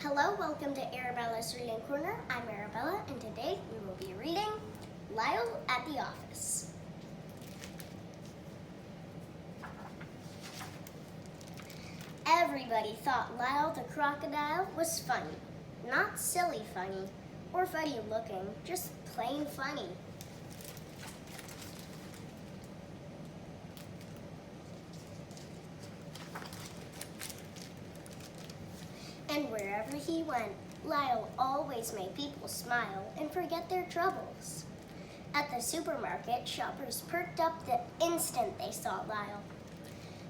Hello, welcome to Arabella's Reading Corner. I'm Arabella, and today we will be reading Lyle at the Office. Everybody thought Lyle the crocodile was funny. Not silly funny, or funny looking, just plain funny. And wherever he went, Lyle always made people smile and forget their troubles. At the supermarket, shoppers perked up the instant they saw Lyle.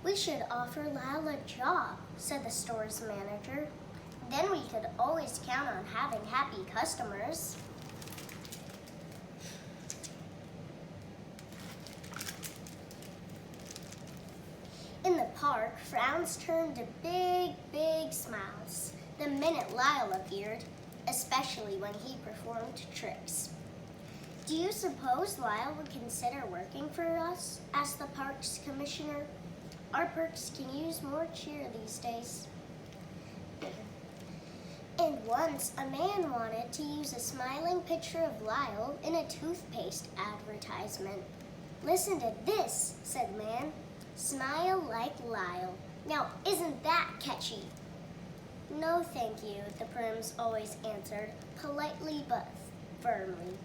"We should offer Lyle a job," said the store's manager. "Then we could always count on having happy customers." In the park, frowns turned to big, big smiles the minute Lyle appeared, especially when he performed tricks. "Do you suppose Lyle would consider working for us?" asked the park's commissioner. "Our perks can use more cheer these days." And once a man wanted to use a smiling picture of Lyle in a toothpaste advertisement. "Listen to this," said the man. "Smile like Lyle. Now, isn't that catchy?" "No, thank you," the Prims always answered, politely but firmly.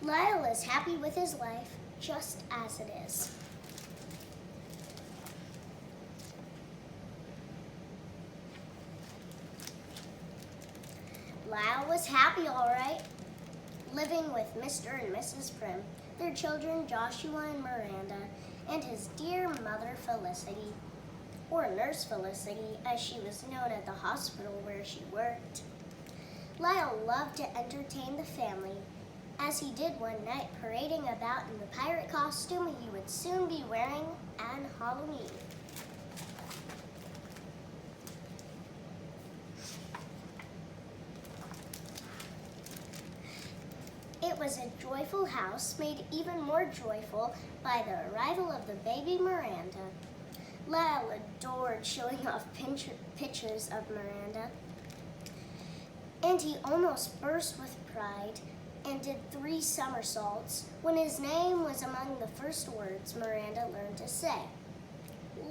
Lyle is happy with his life, just as it is. Lyle was happy, all right, living with Mr. and Mrs. Prim, their children Joshua and Miranda, and his dear mother Felicity, or Nurse Felicity, as she was known at the hospital where she worked. Lyle loved to entertain the family, as he did one night, parading about in the pirate costume he would soon be wearing on Halloween. It was a joyful house, made even more joyful by the arrival of the baby Miranda. Lyle adored showing off pictures of Miranda, and he almost burst with pride and did 3 somersaults when his name was among the first words Miranda learned to say.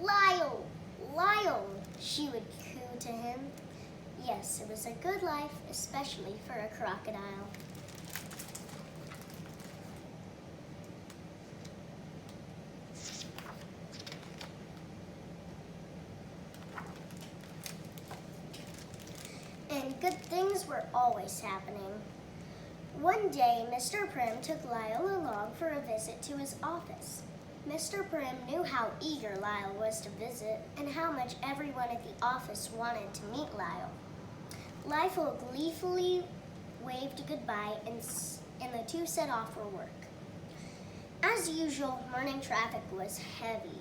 "Lyle! Lyle!" she would coo to him. Yes, it was a good life, especially for a crocodile. And good things were always happening. One day, Mr. Prim took Lyle along for a visit to his office. Mr. Prim knew how eager Lyle was to visit and how much everyone at the office wanted to meet Lyle. Lyle gleefully waved goodbye and the two set off for work. As usual, morning traffic was heavy.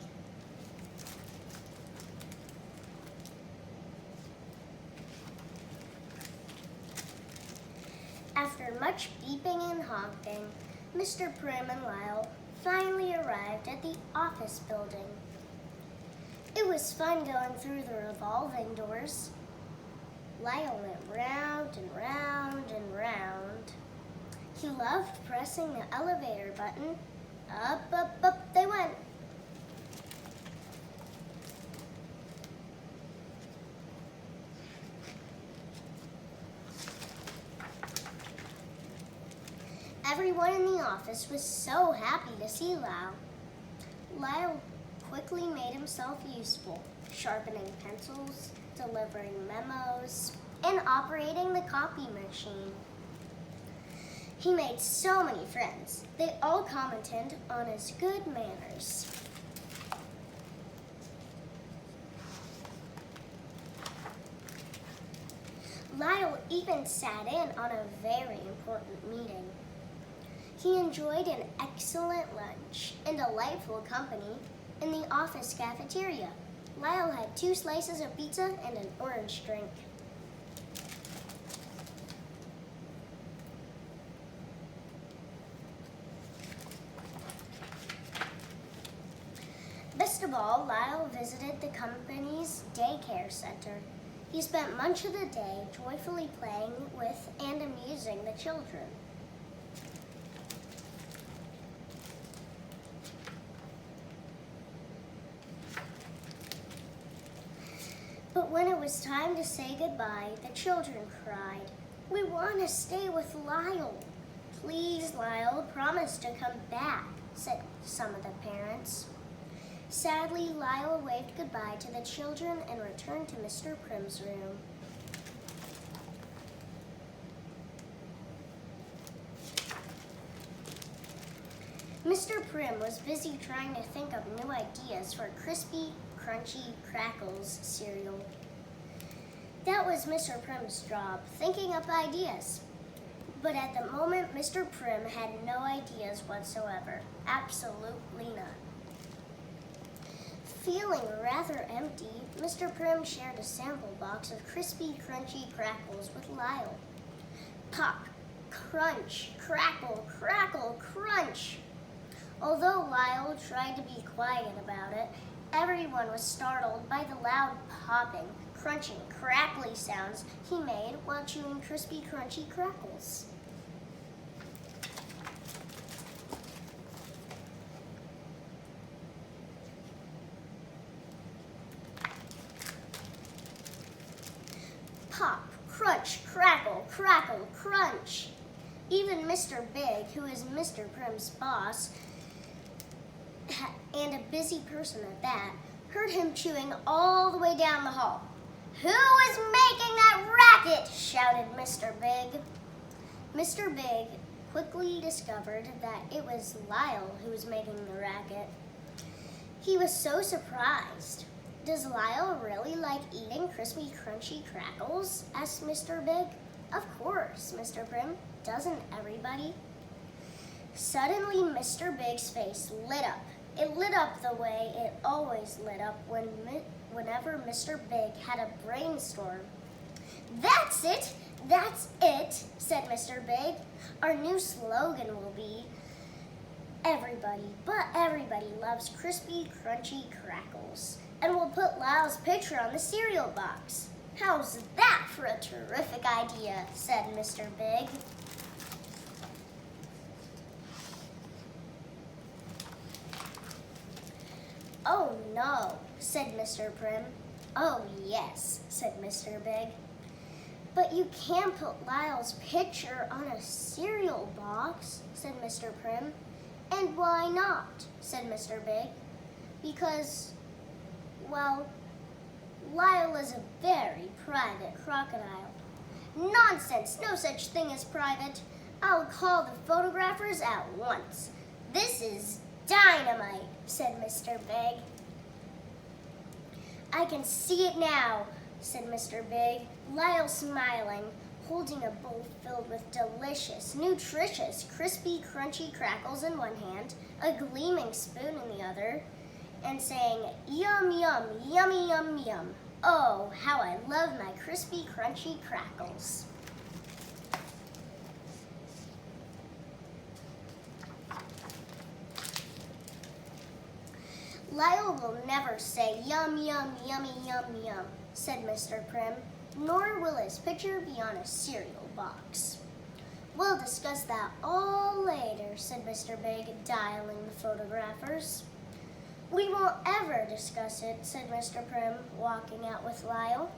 After much beeping and honking, Mr. Prim and Lyle finally arrived at the office building. It was fun going through the revolving doors. Lyle went round and round and round. He loved pressing the elevator button. Up, up, up they went. Everyone in the office was so happy to see Lyle. Lyle quickly made himself useful, sharpening pencils, delivering memos, and operating the copy machine. He made so many friends. They all commented on his good manners. Lyle even sat in on a very important meeting. He enjoyed an excellent lunch and delightful company in the office cafeteria. Lyle had 2 slices of pizza and an orange drink. Best of all, Lyle visited the company's daycare center. He spent much of the day joyfully playing with and amusing the children. But when it was time to say goodbye, the children cried, "We want to stay with Lyle." "Please, Lyle, promise to come back," said some of the parents. Sadly, Lyle waved goodbye to the children and returned to Mr. Prim's room. Mr. Prim was busy trying to think of new ideas for crispy, crunchy crackles cereal. That was Mr. Prim's job, thinking up ideas. But at the moment, Mr. Prim had no ideas whatsoever. Absolutely none. Feeling rather empty, Mr. Prim shared a sample box of crispy, crunchy crackles with Lyle. Pop, crunch, crackle, crackle, crunch. Although Lyle tried to be quiet about it, everyone was startled by the loud popping, crunching, crackly sounds he made while chewing crispy, crunchy crackles. Pop, crunch, crackle, crackle, crunch. Even Mr. Big, who is Mr. Prim's boss, and a busy person at that, heard him chewing all the way down the hall. "Who is making that racket?" shouted Mr. Big. Mr. Big quickly discovered that it was Lyle who was making the racket. He was so surprised. "Does Lyle really like eating crispy, crunchy crackles?" asked Mr. Big. "Of course, Mr. Prim. Doesn't everybody?" Suddenly, Mr. Big's face lit up. It lit up the way it always lit up whenever Mr. Big had a brainstorm. "That's it! That's it!" said Mr. Big. "Our new slogan will be, everybody, but everybody loves crispy, crunchy crackles. And we'll put Lyle's picture on the cereal box. How's that for a terrific idea?" said Mr. Big. "Oh no," said Mr. Prim. "Oh yes," said Mr. Big. "But you can't put Lyle's picture on a cereal box," said Mr. Prim. "And why not?" said Mr. Big. "Because, well, Lyle is a very private crocodile." "Nonsense! No such thing as private. I'll call the photographers at once. This is dynamite," said Mr. Big. "I can see it now," said Mr. Big, Lyle smiling, holding a bowl filled with delicious, nutritious, crispy, crunchy crackles in one hand, a gleaming spoon in the other, and saying, "Yum, yum, yummy, yum, yum. Oh, how I love my crispy, crunchy crackles." "Lyle will never say yum, yum, yummy, yum, yum," said Mr. Prim, "nor will his picture be on a cereal box." "We'll discuss that all later," said Mr. Big, dialing the photographers. "We won't ever discuss it," said Mr. Prim, walking out with Lyle.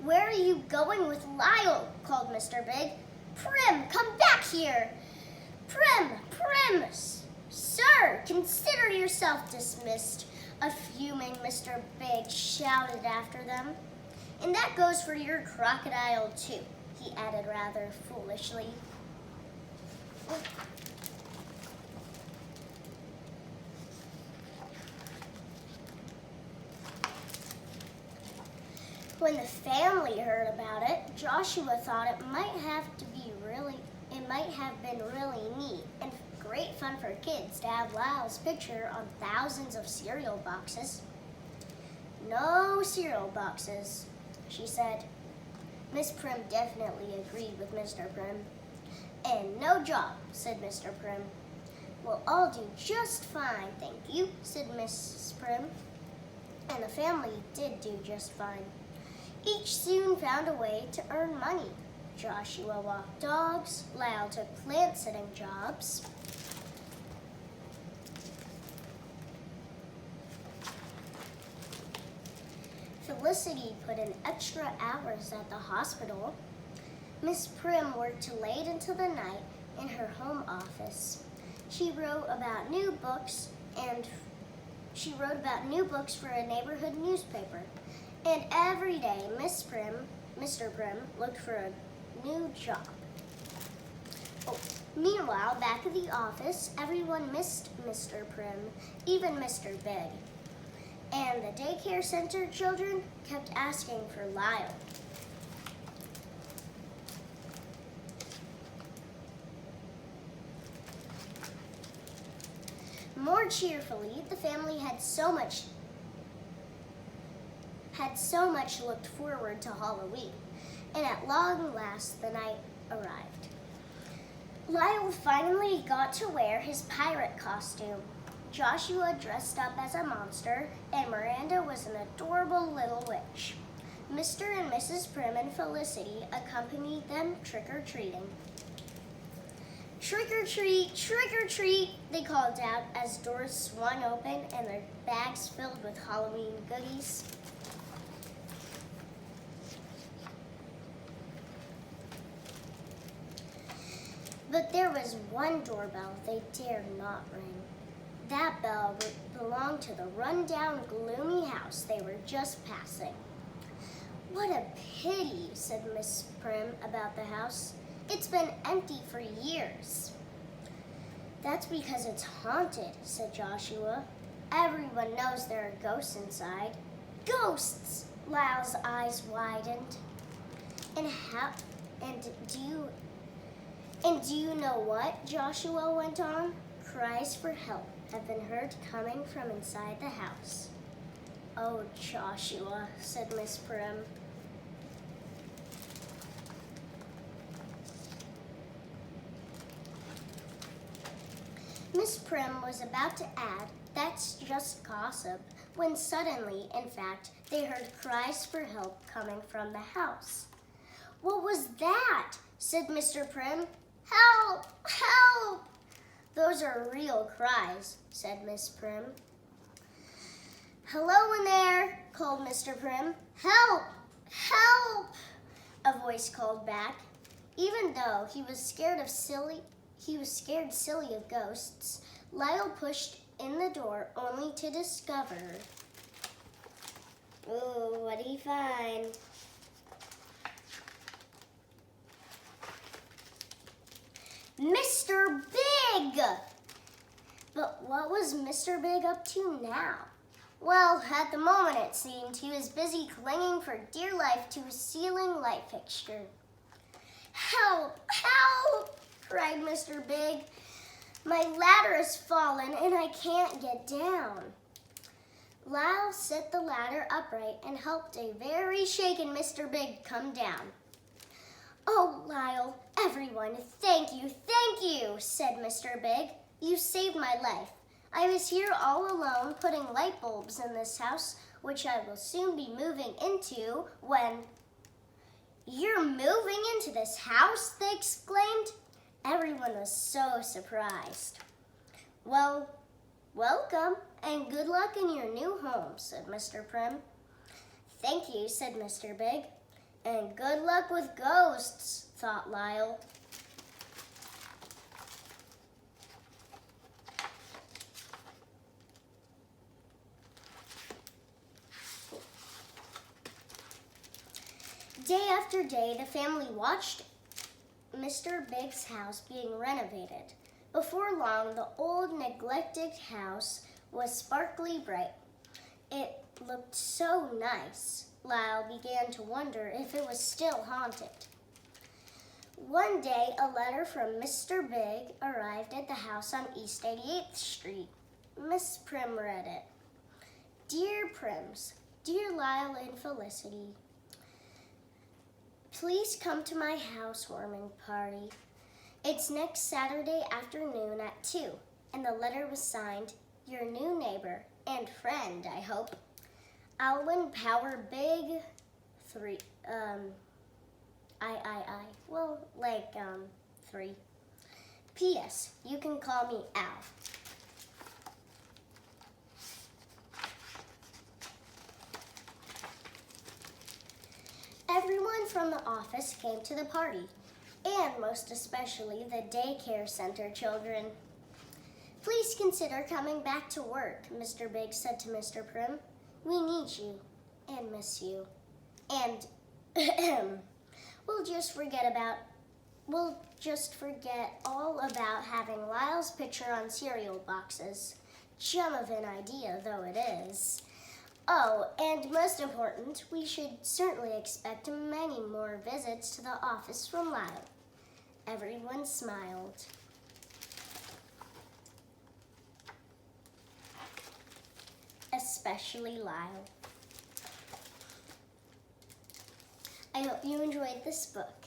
"Where are you going with Lyle?" called Mr. Big. "Prim, come back here! Prim, Prim! Sir, consider yourself dismissed," a fuming Mr. Big shouted after them. "And that goes for your crocodile too," he added rather foolishly. When the family heard about it, Joshua thought it might have been really neat and great fun for kids to have Lyle's picture on thousands of cereal boxes. "No cereal boxes," she said. Miss Prim definitely agreed with Mr. Prim. "And no job," said Mr. Prim. "We'll all do just fine, thank you," said Mrs. Prim. And the family did do just fine. Each soon found a way to earn money. Joshua walked dogs, Lyle took plant-sitting jobs. Felicity put in extra hours at the hospital. Miss Prim worked late into the night in her home office. She wrote about new books for a neighborhood newspaper. And every day, Mr. Prim looked for a new job. Meanwhile, back at the office, everyone missed Mr. Prim, even Mr. Big. And the daycare center children kept asking for Lyle. More cheerfully, the family had so much looked forward to Halloween, and at long last the night arrived. Lyle finally got to wear his pirate costume. Joshua dressed up as a monster, and Miranda was an adorable little witch. Mr. and Mrs. Prim and Felicity accompanied them trick-or-treating. "Trick or treat, trick or treat," they called out as doors swung open and their bags filled with Halloween goodies. But there was one doorbell they dared not ring. That bell belonged to the run-down, gloomy house they were just passing. "What a pity," said Miss Prim about the house. "It's been empty for years." "That's because it's haunted," said Joshua. "Everyone knows there are ghosts inside." "Ghosts!" Lyle's eyes widened. And do you know what?" Joshua went on. "Cries for help have been heard coming from inside the house." "Oh, Joshua," said Miss Prim. Miss Prim was about to add, "That's just gossip," when suddenly, in fact, they heard cries for help coming from the house. "What was that?" said Mr. Prim. "Help! Help!" "Those are real cries," said Miss Prim. "Hello in there," called Mr. Prim. "Help! Help!" a voice called back. Even though he was scared silly of ghosts, Lyle pushed in the door only to discover... Ooh, what did he find? Mr. Big! But what was Mr. Big up to now? Well, at the moment it seemed he was busy clinging for dear life to a ceiling light fixture. "Help! Help!" cried Mr. Big. "My ladder has fallen and I can't get down." Lyle set the ladder upright and helped a very shaken Mr. Big come down. "Oh, Lyle, everyone, thank you, said Mr. Big. "You saved my life. I was here all alone putting light bulbs in this house, which I will soon be moving into when..." "You're moving into this house?" they exclaimed. Everyone was so surprised. "Well, welcome and good luck in your new home," said Mr. Prim. "Thank you," said Mr. Big. "And good luck with ghosts," thought Lyle. Day after day, the family watched Mr. Big's house being renovated. Before long, the old, neglected house was sparkly bright. It looked so nice, Lyle began to wonder if it was still haunted. One day, a letter from Mr. Big arrived at the house on East 88th Street. Miss Prim read it. "Dear Prims, dear Lyle and Felicity, please come to my housewarming party. It's next Saturday afternoon at 2, and the letter was signed, your new neighbor and friend, I hope, Alwyn Power Big 3. Well, like 3. P.S. You can call me Al. Everyone from the office came to the party, and most especially the daycare center children. Please consider coming back to work, Mr. Biggs said to Mr. Prim. We need you and miss you. And we'll just forget all about having Lyle's picture on cereal boxes. Chum of an idea, though it is. Oh, and most important, we should certainly expect many more visits to the office from Lyle. Everyone smiled. Especially Lyle. I hope you enjoyed this book.